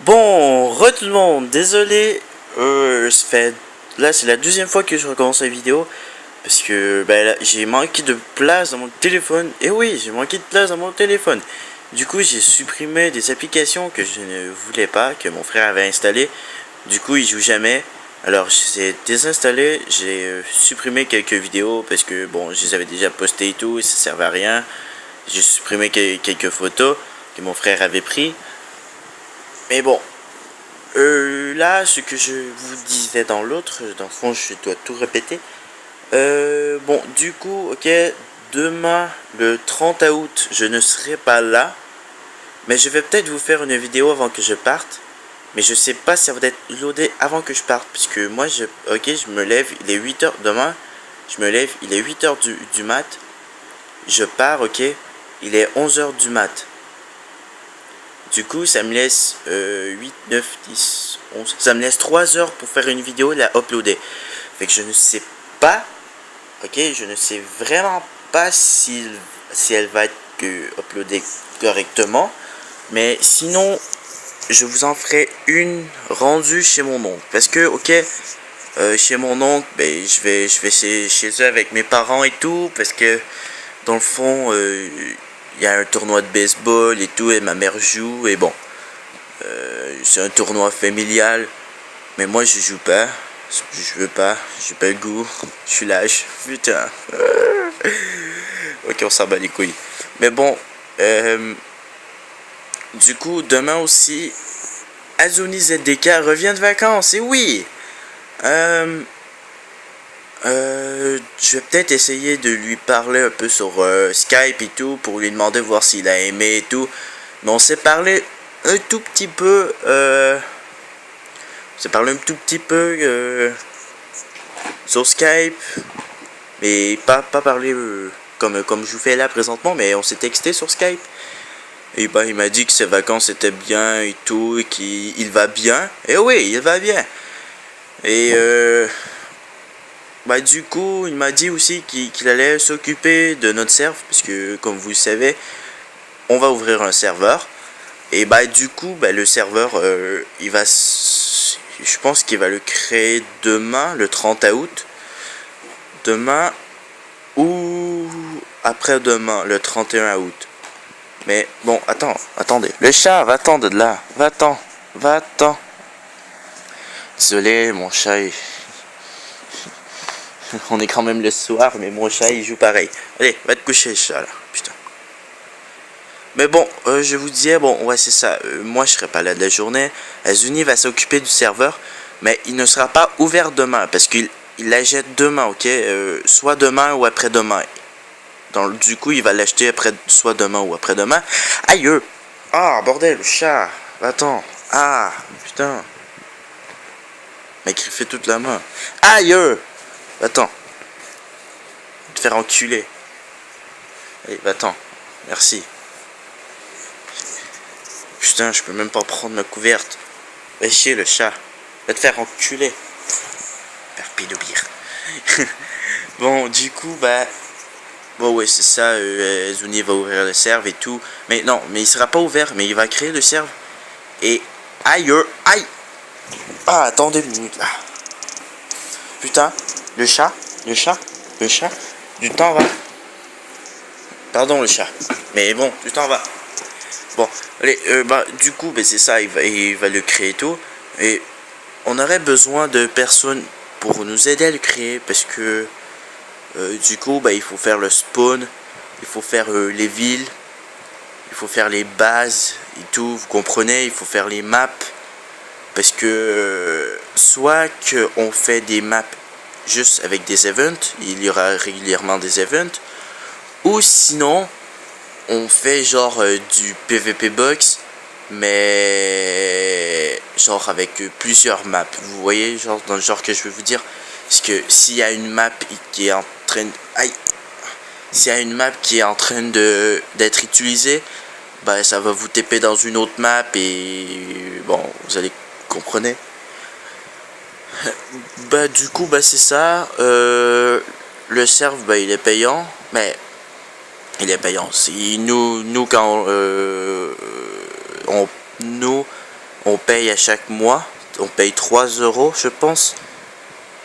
Bon, tout le monde, désolé, là c'est la deuxième fois que je recommence la vidéo parce que j'ai manqué de place dans mon téléphone. Et oui, j'ai manqué de place dans mon téléphone. Du coup, j'ai supprimé des applications que je ne voulais pas, que mon frère avait installées. Du coup, il joue jamais. Alors, je les ai désinstallées, j'ai supprimé quelques vidéos parce que bon, je les avais déjà postées et tout, et ça servait à rien. J'ai supprimé quelques photos que mon frère avait pris. Mais bon, là, ce que je vous disais dans l'autre, dans le fond, je dois tout répéter. Bon, du coup, ok, demain, le 30 août, je ne serai pas là. Mais je vais peut-être vous faire une vidéo avant que je parte. Mais je sais pas si ça va être loadé avant que je parte. Puisque moi, je me lève, il est 8h demain. Je me lève, il est 8h du mat. Je pars, ok, il est 11h du mat. Du coup, ça me laisse 8, 9, 10, 11. Ça me laisse 3 heures pour faire une vidéo et la uploader. Fait que je ne sais pas, ok, je ne sais vraiment pas si elle va être uploadée correctement. Mais sinon, je vous en ferai une rendue chez mon oncle. Parce que, ok, chez mon oncle, je vais chez eux avec mes parents et tout. Parce que, dans le fond, il y a un tournoi de baseball et tout, et ma mère joue, et bon. C'est un tournoi familial, mais moi je joue pas. Je veux pas, j'ai pas le goût, je suis lâche, putain. Ok, on s'en bat les couilles. Mais bon, du coup, demain aussi, Azuni ZDK revient de vacances, et oui! Je vais peut-être essayer de lui parler un peu sur Skype et tout, pour lui demander voir s'il a aimé et tout. Mais on s'est parlé un tout petit peu, sur Skype, mais pas parler comme je vous fais là présentement, mais on s'est texté sur Skype. Et bah il m'a dit que ses vacances étaient bien et tout, et qu'il va bien. Et oui, il va bien. Et du coup, il m'a dit aussi qu'il allait s'occuper de notre serve, parce que comme vous le savez, on va ouvrir un serveur. Et du coup, le serveur, je pense qu'il va le créer demain, le 30 août. Demain ou après-demain, le 31 août. Mais bon, attendez. Le chat, va-t'en de là. Va-t'en. Désolé, mon chat, on est quand même le soir, mais mon chat, il joue pareil. Allez, va te coucher, le chat, là. Putain. Mais bon, je vous disais, bon, ouais, c'est ça. Moi, je serai pas là de la journée. Azuni va s'occuper du serveur, mais il ne sera pas ouvert demain, parce qu'il la jette demain, ok? Soit demain ou après-demain. Du coup, il va l'acheter soit demain ou après-demain. Aïe! Ah, bordel, le chat! Attends. Ah, putain. M'a griffé toute la main. Aïe! Attends. Je vais te faire enculer. Allez, va-t'en. Merci. Putain, je peux même pas prendre ma couverte. Va chier, le chat. Va te faire enculer. Faire pédobire. Bon, du coup, bon, ouais, c'est ça. Zuni va ouvrir le serve et tout. Mais non, mais il sera pas ouvert. Mais il va créer le serve. Et aïe. Ah, attendez une minute là. Putain, le chat. Du temps va. Pardon, le chat. Mais bon, du temps va. Bon, allez, du coup, c'est ça, il va le créer et tout. Et on aurait besoin de personnes pour nous aider à le créer, parce que du coup, il faut faire le spawn, il faut faire les villes, il faut faire les bases et tout, vous comprenez, il faut faire les maps, parce que soit qu'on fait des maps juste avec des events, il y aura régulièrement des events, ou sinon on fait genre du PVP box, mais genre avec plusieurs maps. Vous voyez, genre dans le genre que je veux vous dire. Parce que s'il y a une map qui est en train de... Aïe! S'il y a une map qui est en train d'être utilisée, ça va vous TP dans une autre map et bon, vous allez comprendre. Du coup, c'est ça. Le serve, il est payant, mais il est payant. Nous quand on on paye à chaque mois. On paye 3 euros, je pense.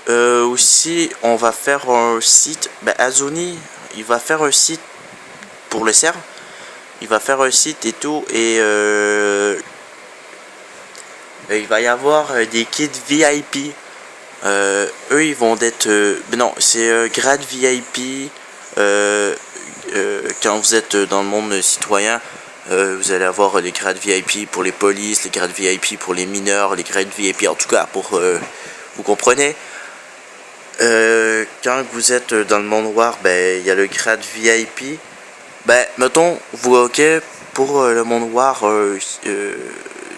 Aussi, on va faire un site. Azuni, il va faire un site pour le serve. Il va faire un site et tout. Et il va y avoir des kits VIP. Eux, ils vont être. Non, c'est grade VIP. Quand vous êtes dans le monde citoyen, vous allez avoir les grades VIP pour les polices, les grades VIP pour les mineurs, les grades VIP en tout cas pour vous comprenez. Quand vous êtes dans le monde noir, il y a le grade VIP. Mettons, vous ok, pour le monde noir,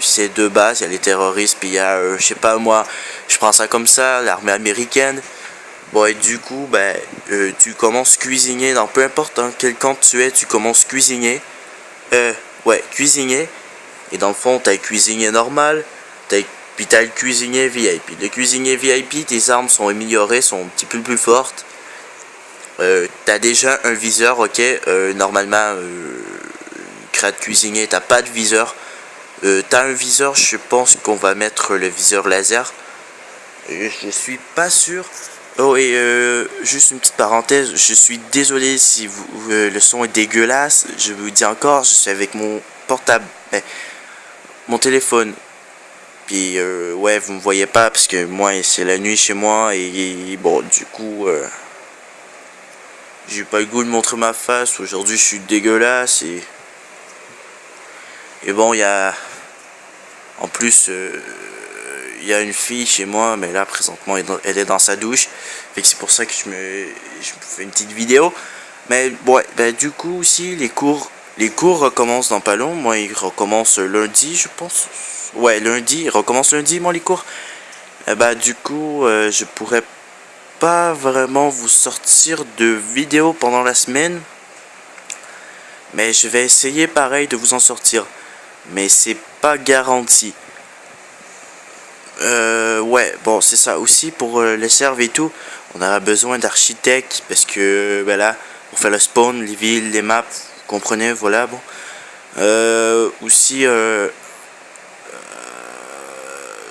c'est de base, il y a les terroristes, puis il y a, je sais pas moi, je prends ça comme ça, l'armée américaine. Bon, et du coup, tu commences cuisinier dans peu importe quel camp tu es, tu commences cuisinier. Cuisinier. Et dans le fond, t'as le cuisinier normal, puis t'as le cuisinier VIP. Le cuisinier VIP, tes armes sont améliorées, sont un petit peu plus fortes. T'as déjà un viseur, ok. Normalement, grade cuisinier, t'as pas de viseur. T'as un viseur, je pense qu'on va mettre le viseur laser. Je suis pas sûr. Oh, et juste une petite parenthèse, je suis désolé si le son est dégueulasse. Je vous dis encore, je suis avec mon portable, mon téléphone. Puis ouais, vous me voyez pas parce que moi c'est la nuit chez moi et bon, du coup j'ai pas le goût de montrer ma face. Aujourd'hui je suis dégueulasse et bon, il y a en plus il y a une fille chez moi, mais là présentement elle est dans sa douche, fait que c'est pour ça que je me fais une petite vidéo. Mais bon, du coup aussi les cours recommencent dans pas long. Moi ils recommencent lundi, je pense. Ouais, lundi, ils recommencent lundi moi les cours. Du coup je pourrais pas vraiment vous sortir de vidéos pendant la semaine, mais je vais essayer pareil de vous en sortir, mais c'est pas garanti. Ouais, bon, c'est ça aussi pour les servres et tout. On aura besoin d'architectes parce que là, pour faire le spawn, les villes, les maps, vous comprenez, voilà. Bon, aussi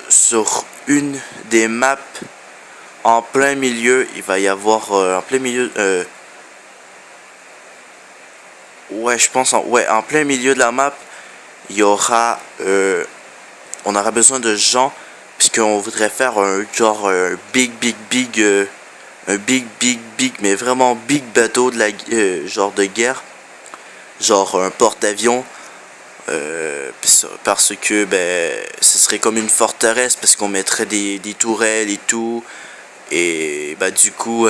sur une des maps en plein milieu, il va y avoir en plein milieu. Ouais, je pense en plein milieu de la map, il y aura. On aura besoin de gens. Puisqu'on voudrait faire un genre big, mais vraiment big bateau de la genre de guerre, genre un porte-avions, parce que ce serait comme une forteresse parce qu'on mettrait des tourelles et tout, et du coup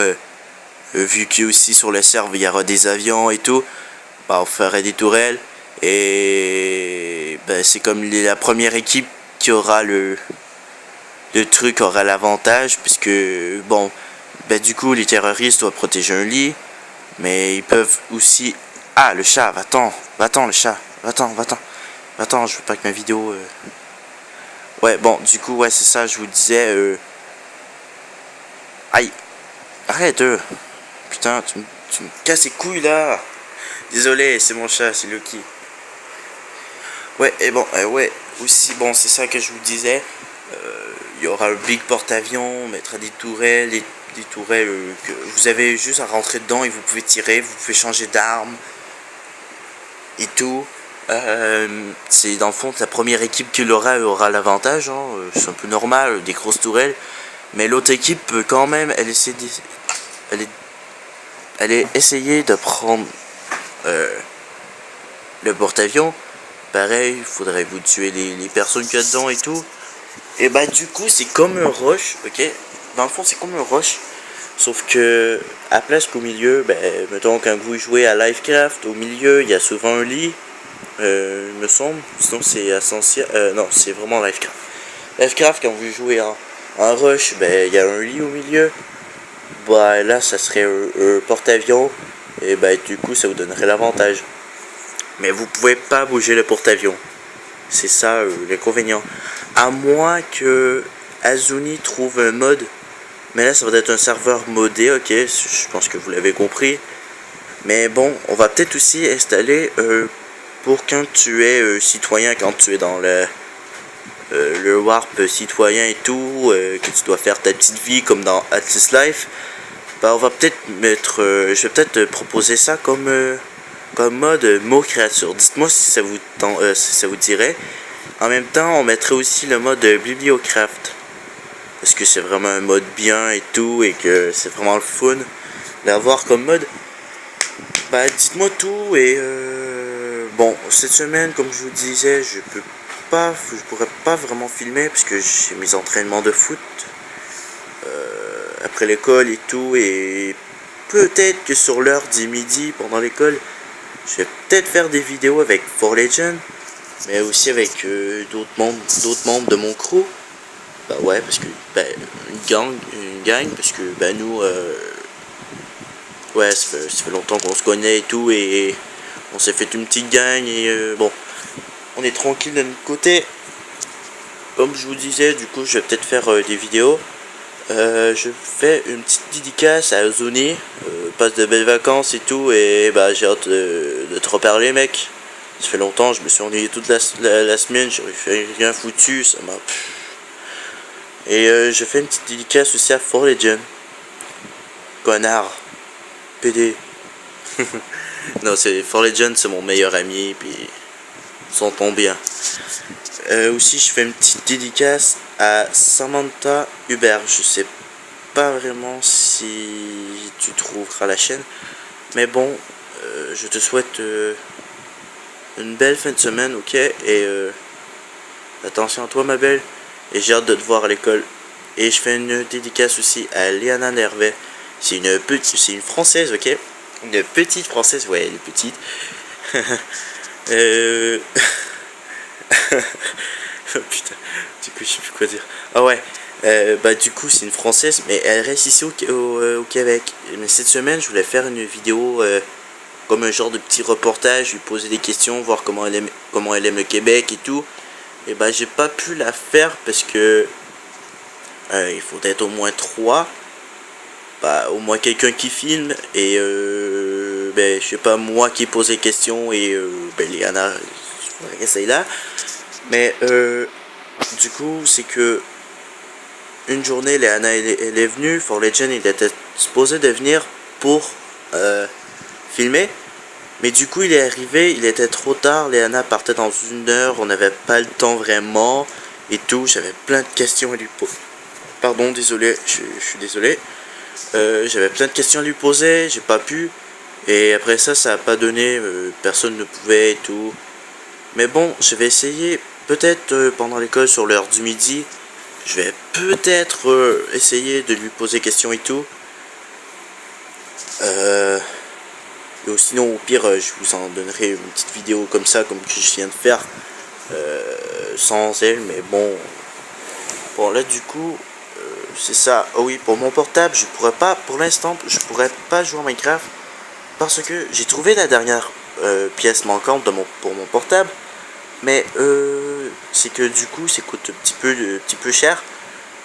vu que aussi sur le serve il y aura des avions et tout, on ferait des tourelles et c'est comme la première équipe qui aura le truc aura l'avantage puisque bon du coup les terroristes doivent protéger un lit, mais ils peuvent aussi le chat, va-t'en le chat, va-t'en, je veux pas que ma vidéo ouais, bon, du coup ouais, c'est ça, je vous disais aïe, arrête putain, tu me casses les couilles là. Désolé, c'est mon chat, c'est Loki. Ouais, et bon, ouais, aussi bon, c'est ça que je vous disais. Il y aura un big porte-avions, on mettra des tourelles, des tourelles que vous avez juste à rentrer dedans et vous pouvez tirer, vous pouvez changer d'arme et tout. C'est dans le fond la première équipe qui aura l'avantage, hein, c'est un peu normal, des grosses tourelles, mais l'autre équipe peut quand même, elle essayer de prendre le porte-avions. Pareil, il faudrait vous tuer les personnes qu'il y a dedans et tout. Et du coup c'est comme un rush, ok. Dans le fond c'est comme un rush, sauf que à place qu'au milieu, mettons quand vous jouez à Livecraft, au milieu il y a souvent un lit, il me semble. Sinon c'est essentiel, non c'est vraiment Livecraft. Livecraft quand vous jouez en rush, il y a un lit au milieu. Là ça serait un porte-avions et du coup ça vous donnerait l'avantage. Mais vous pouvez pas bouger le porte-avions. C'est ça l'inconvénient. À moins que Azuni trouve un mode. Mais là, ça va être un serveur modé, ok. Je pense que vous l'avez compris. Mais bon, on va peut-être aussi installer pour quand tu es citoyen, quand tu es dans le warp citoyen et tout, que tu dois faire ta petite vie comme dans Atlas Life. Bah on va peut-être mettre, je vais peut-être proposer ça comme mode mot créature. Dites-moi si ça vous si ça vous dirait. En même temps, on mettrait aussi le mode bibliocraft. Parce que c'est vraiment un mode bien et tout, et que c'est vraiment le fun d'avoir comme mode. Bah dites-moi tout, et bon, cette semaine, comme je vous disais, je pourrais pas vraiment filmer, parce que j'ai mes entraînements de foot après l'école et tout, et peut-être que sur l'heure du midi, pendant l'école, je vais peut-être faire des vidéos avec For Legend, mais aussi avec d'autres membres de mon crew. Bah ouais, parce que une gang, parce que bah nous ouais, ça fait longtemps qu'on se connaît et tout, et on s'est fait une petite gang, et bon, on est tranquille de notre côté. Comme je vous disais, du coup je vais peut-être faire des vidéos. Je fais une petite dédicace à Ozoni, passe de belles vacances et tout, et bah j'ai hâte de te reparler, mec. Ça fait longtemps, je me suis ennuyé toute la semaine, j'ai rien foutu, ça m'a... Et je fais une petite dédicace aussi à For Legend. Connard. PD. Non, c'est For Legend, c'est mon meilleur ami, puis on s'entend bien. Aussi, je fais une petite dédicace à Samantha Hubert. Je sais pas vraiment si tu trouveras la chaîne, mais bon, je te souhaite une belle fin de semaine, ok? Et attention à toi, ma belle, et j'ai hâte de te voir à l'école. Et je fais une dédicace aussi à Liana Nervet. C'est une française, ok? Une petite française, ouais, elle est petite. Oh, putain, du coup je sais plus quoi dire. Ah ouais, bah du coup c'est une française, mais elle reste ici au Québec. Mais cette semaine je voulais faire une vidéo comme un genre de petit reportage, lui poser des questions, voir comment elle aime le Québec et tout. Et bah j'ai pas pu la faire parce que il faut être au moins 3. Bah au moins quelqu'un qui filme, et ben je sais pas, moi qui pose les questions, et ben Léana essaye là. Mais du coup c'est que une journée Léana elle est venue, For Legend il était supposé de venir pour filmer, mais du coup il est arrivé, il était trop tard, Léana partait dans 1 heure, on n'avait pas le temps vraiment et tout, j'avais plein de questions à lui poser. Pardon, désolé, je suis désolé. J'avais plein de questions à lui poser, j'ai pas pu. Et après ça a pas donné, personne ne pouvait et tout. Mais bon, je vais essayer, peut-être pendant l'école sur l'heure du midi, je vais peut-être essayer de lui poser questions et tout. Et sinon, au pire, je vous en donnerai une petite vidéo comme ça, comme que je viens de faire, sans elle. Mais bon, là du coup... c'est ça. Oh oui, pour mon portable, je pourrais pas, pour l'instant, je pourrais pas jouer à Minecraft parce que j'ai trouvé la dernière pièce manquante pour mon portable, mais c'est que du coup, ça coûte un petit peu cher,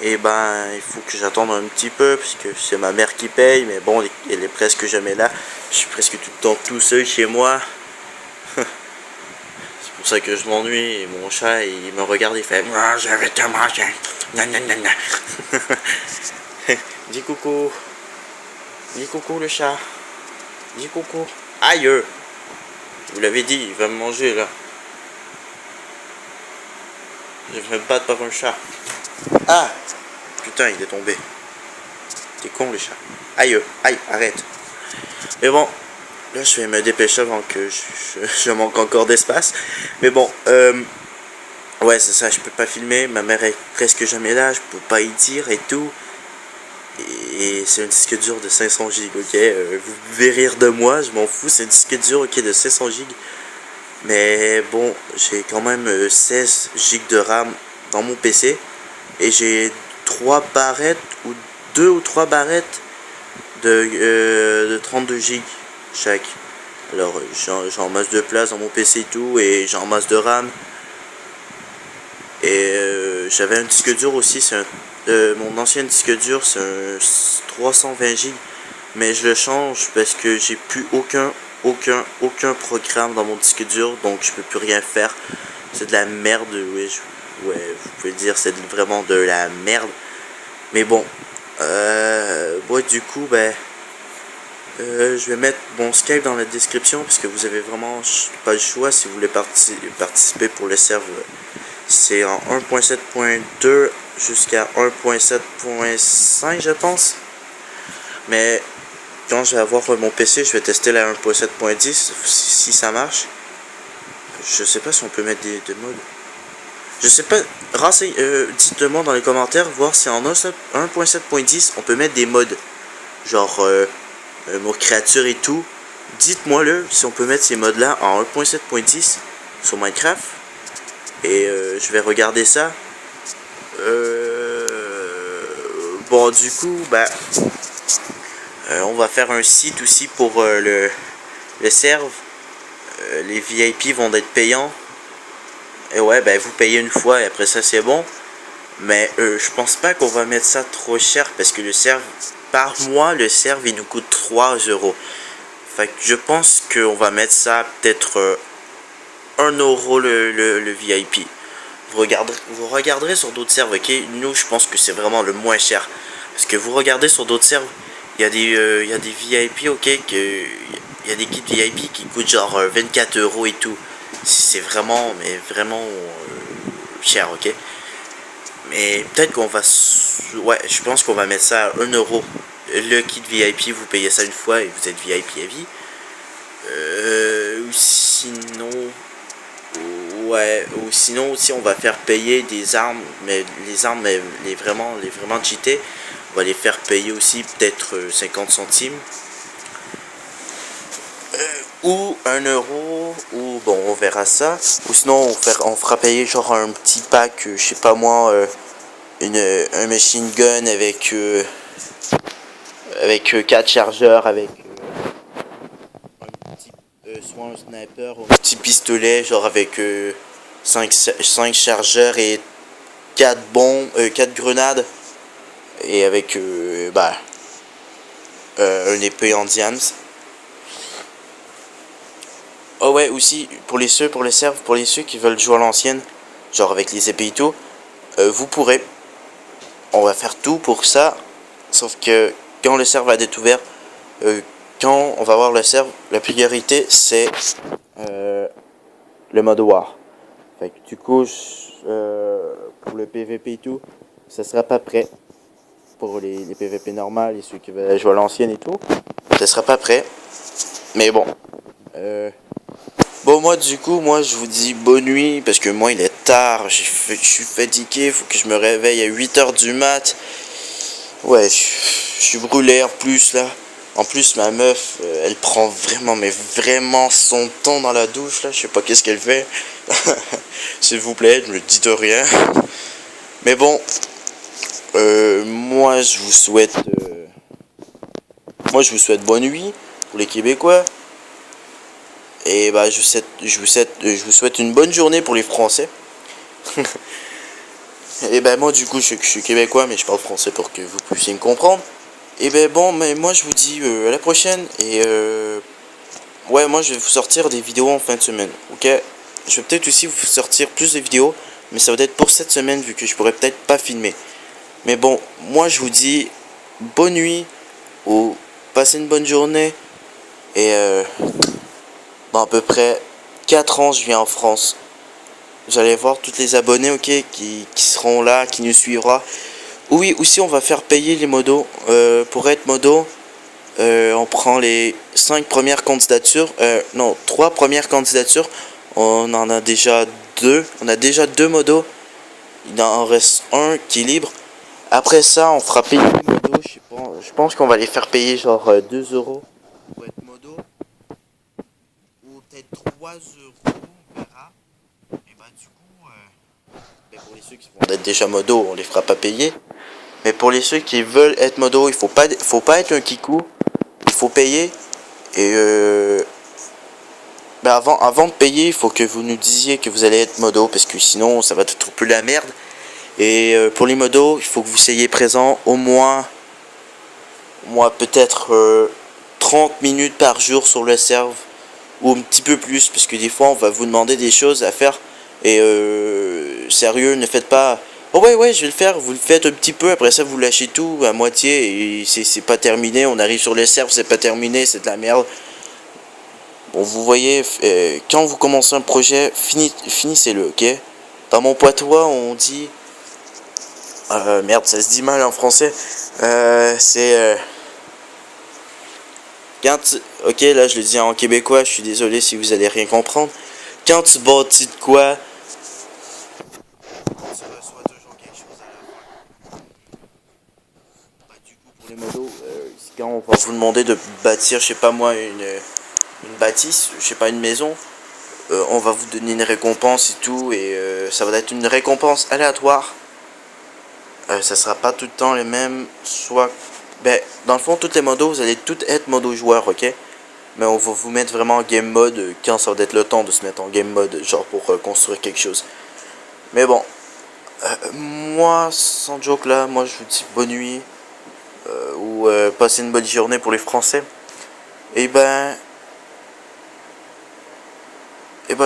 et ben il faut que j'attende un petit peu parce que c'est ma mère qui paye, mais bon, elle est presque jamais là. Je suis presque tout le temps tout seul chez moi. C'est pour ça que je m'ennuie, et mon chat il me regarde, il fait ah, je vais te manger. Dis coucou. Dis coucou le chat. Dis coucou. Aïe. Vous l'avez dit, il va me manger là. Je vais me battre par un chat. Ah. Putain, il est tombé. T'es con le chat. Aïe. Aïe, arrête. Mais bon, là je vais me dépêcher avant que je manque encore d'espace. Mais bon, ouais, c'est ça, je peux pas filmer, ma mère est presque jamais là, je peux pas y dire et tout. Et c'est un disque dur de 500 Go, ok? Vous pouvez rire de moi, je m'en fous, c'est un disque dur, ok, de 500 Go. Mais bon, j'ai quand même 16 Go de RAM dans mon PC. Et j'ai 3 barrettes, ou 2 ou 3 barrettes de 32 Go chaque. Alors, j'en masse de place dans mon PC et tout, et j'en masse de RAM. Et j'avais un disque dur aussi, mon ancien disque dur, c'est un 320 Go, mais je le change parce que j'ai plus aucun programme dans mon disque dur, donc je peux plus rien faire. C'est de la merde, oui. Ouais, vous pouvez dire c'est vraiment de la merde. Mais bon, moi du coup, ben, je vais mettre mon Skype dans la description parce que vous avez vraiment pas le choix si vous voulez participer pour le serveur. C'est en 1.7.2 jusqu'à 1.7.5 je pense. Mais quand je vais avoir mon PC, je vais tester la 1.7.10 si ça marche. Je sais pas si on peut mettre des modes. Je sais pas, dites-le moi dans les commentaires, voir si en 1.7.10 on peut mettre des modes. Genre mot créature et tout. Dites-moi le si on peut mettre ces modes là en 1.7.10 sur Minecraft. Et je vais regarder ça. Bon du coup bah on va faire un site aussi pour le serve. Les VIP vont être payants. Et ouais, ben vous payez une fois et après ça c'est bon. Mais je pense pas qu'on va mettre ça trop cher parce que le serve, par mois, le serve il nous coûte 3 euros. Fait que je pense qu'on va mettre ça peut-être 1 euro le VIP. Vous regarderez sur d'autres serveurs, ok? Nous, je pense que c'est vraiment le moins cher. Parce que vous regardez sur d'autres serveurs, il y a des VIP, ok? Il y a des kits VIP qui coûtent genre 24 euros et tout. C'est vraiment, mais vraiment cher, ok? Mais peut-être qu'on va... Ouais, je pense qu'on va mettre ça à 1 euro. Le kit VIP, vous payez ça une fois et vous êtes VIP à vie. Sinon... Ouais, ou sinon aussi on va faire payer des armes, mais les armes, les vraiment cheatées, on va les faire payer aussi peut-être 50 centimes. Ou 1 euro, ou bon on verra ça. Ou sinon on fera payer genre un petit pack, je sais pas moi, un machine gun avec 4 chargeurs, avec un petit, soit un sniper ou un petit pistolet, genre avec 5 chargeurs et 4 bombes, 4 grenades, et avec une épée en diams. Oh ouais, aussi pour les ceux qui veulent jouer à l'ancienne, genre avec les épées et tout, vous pourrez. On va faire tout pour ça, sauf que quand le serve va être ouvert, quand on va voir le serve, la priorité c'est le mode war. Fait que du coup, pour le PVP et tout, ça sera pas prêt. Pour les PVP normales et ceux qui veulent jouer à l'ancienne et tout, ça sera pas prêt. Mais bon. Bon, moi du coup, je vous dis bonne nuit parce que moi il est tard, je suis fatigué, faut que je me réveille à 8 h du mat. Ouais, je suis brûlé en plus là. En plus, ma meuf, elle prend vraiment, mais vraiment son temps dans la douche là. Je sais pas qu'est-ce qu'elle fait. S'il vous plaît, ne me dites rien. Mais bon, moi je vous souhaite bonne nuit pour les Québécois. Et bah je vous souhaite une bonne journée pour les Français. Et ben moi du coup je suis québécois mais je parle français pour que vous puissiez me comprendre. Et ben bon, mais moi je vous dis à la prochaine. Et ouais, moi je vais vous sortir des vidéos en fin de semaine, ok? Je vais peut-être aussi vous sortir plus de vidéos, mais ça va être pour cette semaine vu que je pourrais peut-être pas filmer. Mais bon, moi je vous dis bonne nuit ou passez une bonne journée. Et dans à peu près 4 ans je viens en France. Vous allez voir tous les abonnés, ok, qui seront là, qui nous suivra. Oui, aussi on va faire payer les modos. Pour être modo, on prend les 5 premières candidatures. Non, 3 premières candidatures. On en a déjà 2. On a déjà 2 modos. Il en reste un qui est libre. Après ça, on fera payer les modos. Je pense qu'on va les faire payer genre 2 euros pour être modo. Ou peut-être 3 euros, on verra. Et bah du coup, pour les ceux qui vont être déjà modo, on les fera pas payer. Mais pour les ceux qui veulent être modo, il faut pas être un kikou. Il faut payer. Et avant de payer, il faut que vous nous disiez que vous allez être modo, parce que sinon ça va être plus la merde. Et pour les modos, il faut que vous soyez présent au moins peut-être 30 minutes par jour sur le serve, ou un petit peu plus, parce que des fois on va vous demander des choses à faire et sérieux, ne faites pas... Oh ouais, je vais le faire, vous le faites un petit peu, après ça vous lâchez tout à moitié, et c'est pas terminé, on arrive sur les serveurs, c'est pas terminé, c'est de la merde. Bon, vous voyez, quand vous commencez un projet, finissez-le, ok? Dans mon patois, on dit... merde, ça se dit mal en français. C'est... Ok, là je le dis en québécois, je suis désolé si vous allez rien comprendre. Quand tu bâtis de quoi, tu reçois toujours quelque chose à la fin. Bah, du coup, pour les modos, quand on va vous demander de bâtir, je sais pas moi, une bâtisse, je sais pas, une maison, on va vous donner une récompense et tout, et ça va être une récompense aléatoire. Ça sera pas tout le temps les mêmes, soit... Ben, dans le fond, toutes les modos, vous allez toutes être modo joueur, ok? Mais on va vous mettre vraiment en game mode quand ça va être le temps de se mettre en game mode, genre pour construire quelque chose. Mais bon, moi, sans joke là, moi je vous dis bonne nuit, ou passez une bonne journée pour les Français. Et ben,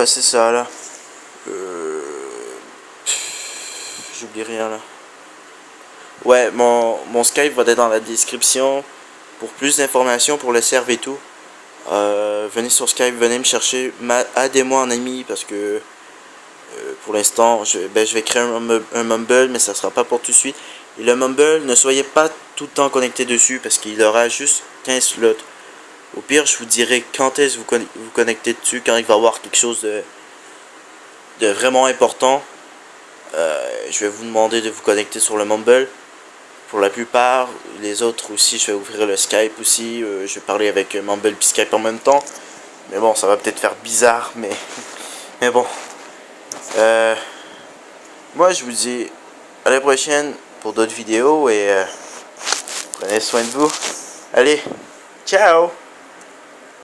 c'est ça là. J'oublie rien là. Ouais, mon Skype va être dans la description pour plus d'informations pour le serve et tout. Venez sur Skype, venez me chercher, aidez-moi en ami parce que pour l'instant je vais créer un Mumble, mais ça sera pas pour tout de suite. Et le Mumble, ne soyez pas tout le temps connecté dessus parce qu'il aura juste 15 slots. Au pire, je vous dirai quand est-ce que vous connectez dessus, quand il va y avoir quelque chose de vraiment important. Je vais vous demander de vous connecter sur le Mumble. Pour la plupart, les autres aussi, je vais ouvrir le Skype aussi. Je vais parler avec Mumble et Skype en même temps. Mais bon, ça va peut-être faire bizarre, mais bon. Moi, je vous dis à la prochaine pour d'autres vidéos et prenez soin de vous. Allez, ciao!